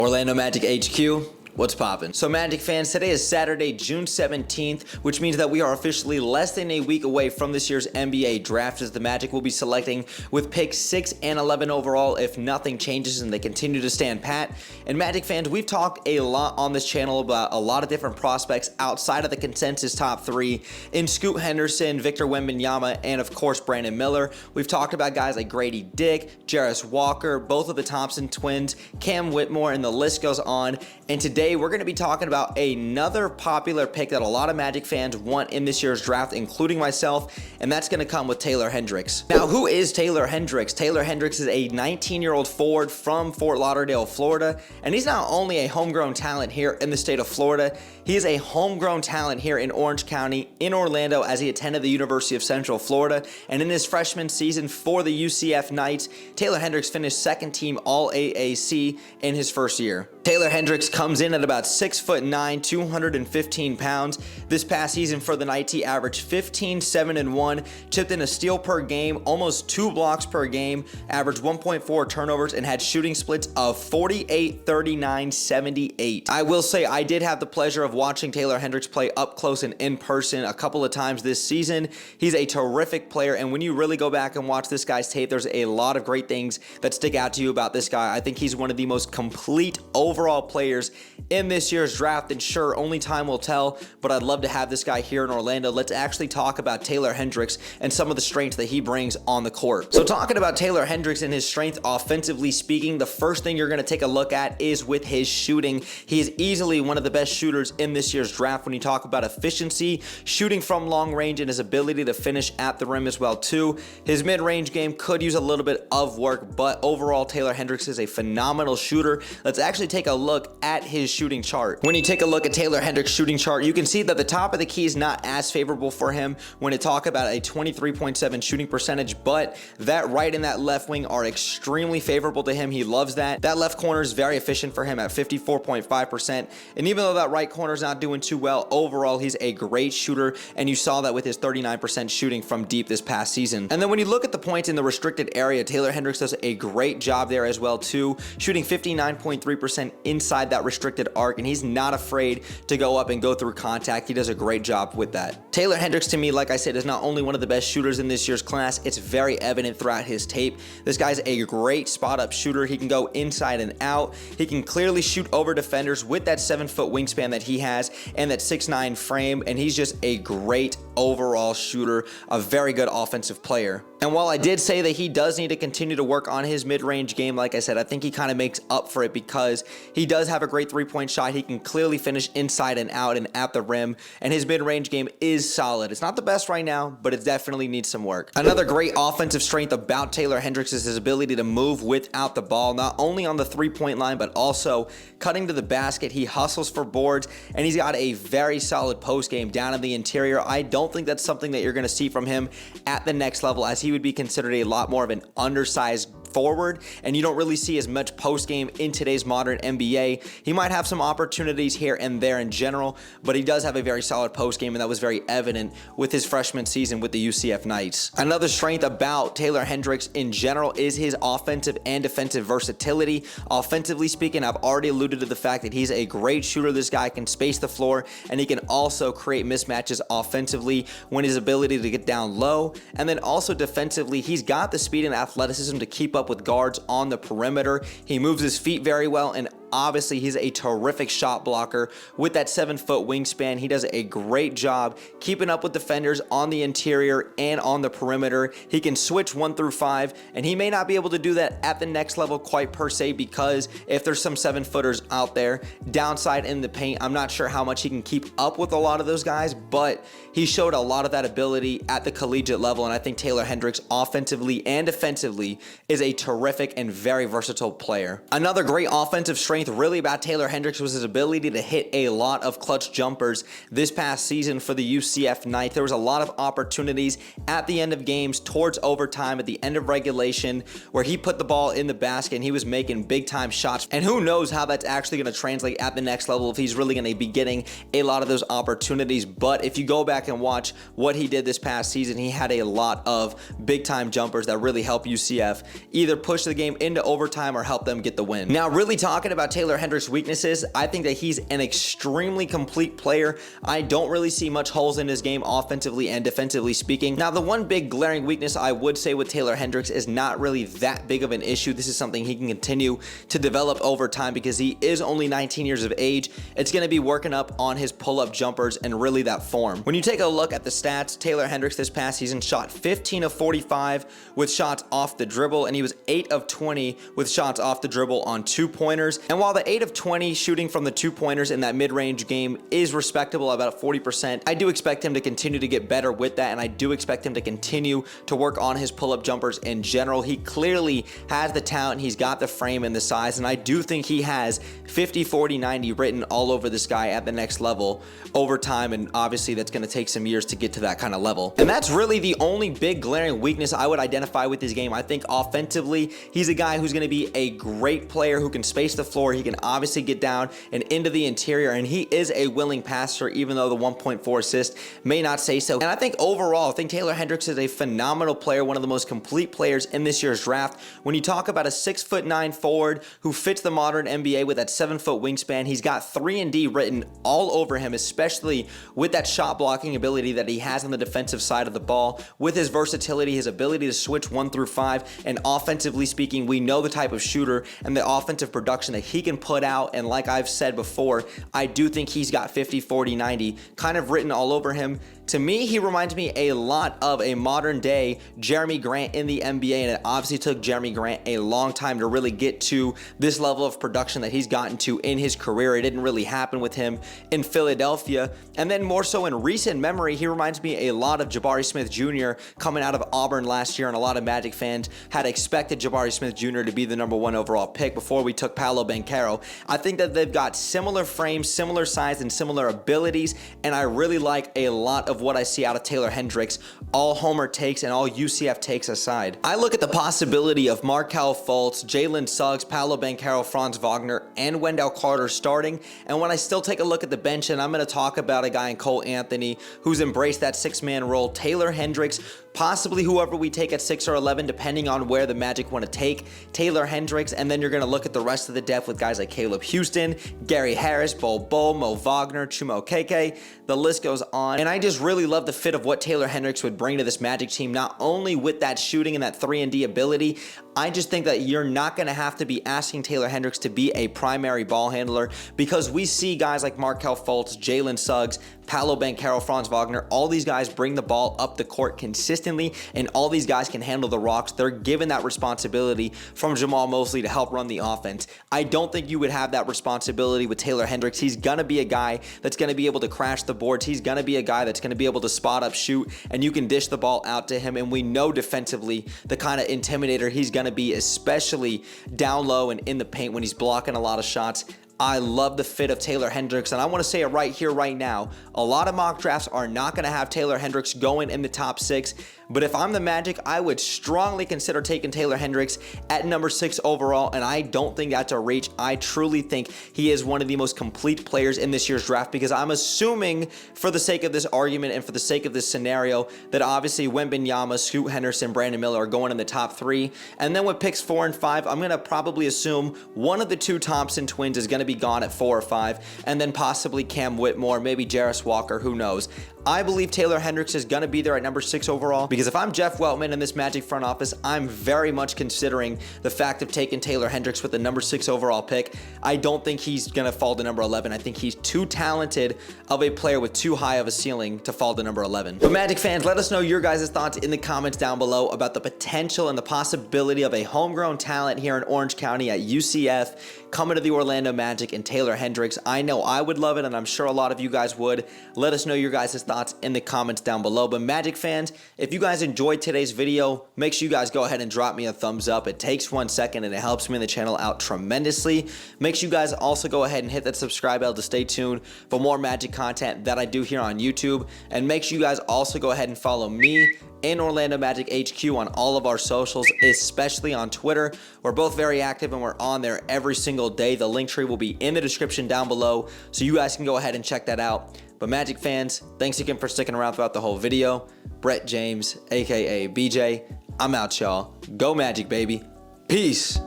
Orlando Magic HQ, what's poppin'? So Magic fans, today is Saturday, June 17th, which means that we are officially less than a week away from this year's NBA draft, as the Magic will be selecting with picks 6 and 11 overall if nothing changes and they continue to stand pat. And Magic fans, we've talked a lot on this channel about a lot of different prospects outside of the consensus top 3 in Scoot Henderson, Victor Wembanyama, and of course Brandon Miller. We've talked about guys like Grady Dick, Jarris Walker, both of the Thompson twins, Cam Whitmore, and the list goes on. And today we're going to be talking about another popular pick that a lot of Magic fans want in this year's draft, including myself, and that's going to come with Taylor Hendricks. Now, who is Taylor Hendricks? Taylor Hendricks is a 19-year-old forward from Fort Lauderdale, Florida, and he's not only a homegrown talent here in the state of Florida, he is a homegrown talent here in Orange County, in Orlando, as he attended the University of Central Florida. And in his freshman season for the UCF Knights, Taylor Hendricks finished second team All-AAC in his first year. Taylor Hendricks comes in at about 6'9", 215 pounds. This past season for the Knights, he averaged 15, 7, and 1, chipped in a steal per game, almost 2 blocks per game, averaged 1.4 turnovers, and had shooting splits of 48, 39, 78. I will say I did have the pleasure of watching Taylor Hendricks play up close and in person a couple of times this season. He's a terrific player, and when you really go back and watch this guy's tape, there's a lot of great things that stick out to you about this guy. I think he's one of the most complete overall players in this year's draft, and sure, only time will tell, but I'd love to have this guy here in Orlando. Let's actually talk about Taylor Hendricks and some of the strengths that he brings on the court. So talking about Taylor Hendricks and his strength offensively speaking, the first thing you're going to take a look at is with his shooting. He is easily one of the best shooters in this year's draft when you talk about efficiency, shooting from long range, and his ability to finish at the rim as well too. His mid-range game could use a little bit of work, but overall Taylor Hendricks is a phenomenal shooter. Let's actually take a look at his shooting chart. When you take a look at Taylor Hendricks' shooting chart, you can see that the top of the key is not as favorable for him when you talk about a 23.7 shooting percentage, but that right and that left wing are extremely favorable to him. He loves that. That left corner is very efficient for him at 54.5%, and even though that right corner is not doing too well, overall he's a great shooter, and you saw that with his 39% shooting from deep this past season. And then when you look at the points in the restricted area, Taylor Hendricks does a great job there as well too, shooting 59.3% inside that restricted arc, and he's not afraid to go up and go through contact. He does a great job with that. Taylor Hendricks, to me, like I said, is not only one of the best shooters in this year's class, it's very evident throughout his tape. This guy's a great spot-up shooter. He can go inside and out. He can clearly shoot over defenders with that 7-foot wingspan that he has and that 6'9" frame, and he's just a great overall shooter, a very good offensive player. And while I did say that he does need to continue to work on his mid-range game, like I said, I think he kind of makes up for it because he does have a great three-point shot. He can clearly finish inside and out and at the rim, and his mid-range game is solid. It's not the best right now, but it definitely needs some work. Another great offensive strength about Taylor Hendricks is his ability to move without the ball, not only on the three-point line, but also cutting to the basket. He hustles for boards, and he's got a very solid post game down in the interior. I don't think that's something that you're going to see from him at the next level, as he would be considered a lot more of an undersized forward, and you don't really see as much post game in today's modern NBA. He might have some opportunities here and there in general, but he does have a very solid post game, and that was very evident with his freshman season with the UCF Knights. Another strength about Taylor Hendricks in general is his offensive and defensive versatility. Offensively speaking, I've already alluded to the fact that he's a great shooter. This guy can space the floor, and he can also create mismatches offensively when his ability to get down low. And then also defensively, he's got the speed and athleticism to keep up with guards on the perimeter. He moves his feet very well, and obviously he's a terrific shot blocker with that 7-foot wingspan. He does a great job keeping up with defenders on the interior and on the perimeter. He can switch 1 through 5, and he may not be able to do that at the next level quite per se, because if there's some 7-footers out there downside in the paint, I'm not sure how much he can keep up with a lot of those guys, but he showed a lot of that ability at the collegiate level, and I think Taylor Hendricks offensively and defensively is a terrific and very versatile player. Another great offensive strength really about Taylor Hendricks was his ability to hit a lot of clutch jumpers this past season for the UCF Knights. There was a lot of opportunities at the end of games, towards overtime, at the end of regulation, where he put the ball in the basket and he was making big time shots. And who knows how that's actually going to translate at the next level, if he's really going to be getting a lot of those opportunities. But if you go back and watch what he did this past season, he had a lot of big time jumpers that really help UCF either push the game into overtime or help them get the win. Now, really talking about about Taylor Hendricks' weaknesses, I think that he's an extremely complete player. I don't really see much holes in his game offensively and defensively speaking. Now, the one big glaring weakness I would say with Taylor Hendricks is not really that big of an issue. This is something he can continue to develop over time because he is only 19 years of age. It's going to be working up on his pull-up jumpers and really that form. When you take a look at the stats, Taylor Hendricks this past season shot 15 of 45 with shots off the dribble, and he was 8 of 20 with shots off the dribble on 2-pointers. And while the 8 of 20 shooting from the 2-pointers in that mid-range game is respectable, about 40%, I do expect him to continue to get better with that, and I do expect him to continue to work on his pull-up jumpers in general. He clearly has the talent, he's got the frame and the size, and I do think he has 50, 40, 90 written all over this guy at the next level over time, and obviously that's going to take some years to get to that kind of level. And that's really the only big glaring weakness I would identify with his game. I think offensively, he's a guy who's going to be a great player who can space the floor. He can obviously get down and into the interior, and he is a willing passer, even though the 1.4 assist may not say so. And I think overall, I think Taylor Hendricks is a phenomenal player, one of the most complete players in this year's draft. When you talk about a 6'9" forward who fits the modern NBA with that 7-foot wingspan, he's got 3-and-D written all over him, especially with that shot blocking ability that he has on the defensive side of the ball, with his versatility, his ability to switch 1 through 5, and offensively speaking, we know the type of shooter and the offensive production that he can put out. And like I've said before, I do think he's got 50, 40, 90 kind of written all over him. To me, he reminds me a lot of a modern day Jeremy Grant in the NBA, and it obviously took Jeremy Grant a long time to really get to this level of production that he's gotten to in his career. It didn't really happen with him in Philadelphia. And then more so in recent memory, he reminds me a lot of Jabari Smith Jr. coming out of Auburn last year, and a lot of Magic fans had expected Jabari Smith Jr. to be the #1 overall pick before we took Paolo Banchero. I think that they've got similar frames, similar size, and similar abilities, and I really like a lot of what I see out of Taylor Hendricks, all Homer takes and all UCF takes aside. I look at the possibility of Markelle Fultz, Jalen Suggs, Paolo Banchero, Franz Wagner, and Wendell Carter starting, and when I still take a look at the bench, and I'm going to talk about a guy in Cole Anthony who's embraced that 6-man role, Taylor Hendricks, possibly whoever we take at 6 or 11, depending on where the Magic want to take Taylor Hendricks. And then you're going to look at the rest of the depth with guys like Caleb Houston, Gary Harris, Bol Bol, Mo Wagner, Chumo Keke. The list goes on. And I just really love the fit of what Taylor Hendricks would bring to this Magic team, not only with that shooting and that 3-and-D ability. I just think that you're not going to have to be asking Taylor Hendricks to be a primary ball handler, because we see guys like Markelle Fultz, Jalen Suggs, Paolo Banchero, Franz Wagner, all these guys bring the ball up the court consistently, and all these guys can handle the rocks. They're given that responsibility from Jamal Mosley to help run the offense. I don't think you would have that responsibility with Taylor Hendricks. He's going to be a guy that's going to be able to crash the boards. He's going to be a guy that's going to be able to spot up, shoot, and you can dish the ball out to him. And we know defensively the kind of intimidator he's going to be, especially down low and in the paint when he's blocking a lot of shots. I love the fit of Taylor Hendricks, and I want to say it right here, right now. A lot of mock drafts are not going to have Taylor Hendricks going in the top 6, but if I'm the Magic, I would strongly consider taking Taylor Hendricks at #6 overall, and I don't think that's a reach. I truly think he is one of the most complete players in this year's draft, because I'm assuming, for the sake of this argument and for the sake of this scenario, that obviously Wembanyama, Scoot Henderson, Brandon Miller are going in the top 3, and then with picks 4 and 5, I'm going to probably assume one of the 2 Thompson twins is going to be gone at 4 or 5, and then possibly Cam Whitmore, maybe Jarris Walker, who knows. I believe Taylor Hendricks is going to be there at #6 overall, because if I'm Jeff Weltman in this Magic front office, I'm very much considering the fact of taking Taylor Hendricks with the #6 overall pick. I don't think he's going to fall to #11. I think he's too talented of a player with too high of a ceiling to fall to #11. But Magic fans, let us know your guys' thoughts in the comments down below about the potential and the possibility of a homegrown talent here in Orange County at UCF coming to the Orlando Magic and Taylor Hendricks. I know I would love it, and I'm sure a lot of you guys would. Let us know your guys' thoughts in the comments down below. But Magic fans, if you guys enjoyed today's video, make sure you guys go ahead and drop me a thumbs up. It takes 1 second and it helps me in the channel out tremendously. Make sure you guys also go ahead and hit that subscribe bell to stay tuned for more Magic content that I do here on YouTube. And make sure you guys also go ahead and follow me and OrlandoMagicHQ on all of our socials, especially on Twitter. We're both very active and we're on there every single day. The link tree will be in the description down below, so you guys can go ahead and check that out. But Magic fans, thanks again for sticking around throughout the whole video. Brett James, aka BJ, I'm out, y'all. Go Magic, baby. Peace.